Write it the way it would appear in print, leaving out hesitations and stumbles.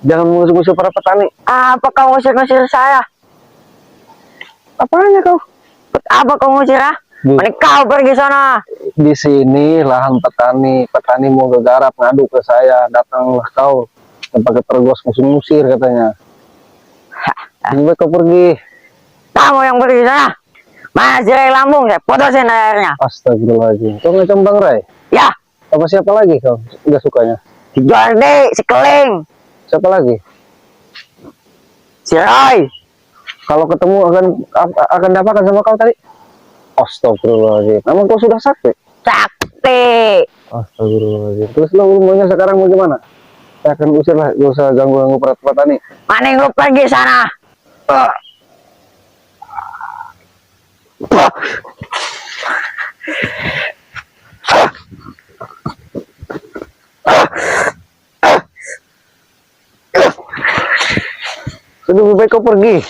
Jangan mengusir-usir para petani. Apa kau ngusir-ngusir saya? Apanya kau? Apa kau ngusir ah? Bu, Mending kau pergi sana. di sini lahan petani. Petani mau garap ngadu ke saya. Datanglah kau. Dan pakai pergos musir-musir katanya. Lebih baik kau pergi. Kamu yang pergi sana. Mana sirai lambung saya putusin airnya. Astagfirullahaladzim. Kau ngecam Bang Rai? Ya, Apa siapa lagi kau nggak sukanya? si Jordi, si Keling, Siapa lagi? si Roy. Kalau ketemu akan dapakan sama kau tadi? Astagfirullahaladzim. Emang kau sudah sakti? Sakti. Astagfirullahaladzim. Terus lo maunya sekarang mau gimana? Saya akan usir lah. Gak usah ganggu-ganggu petani. Mending lu pergi sana. Lebih baik kau pergi.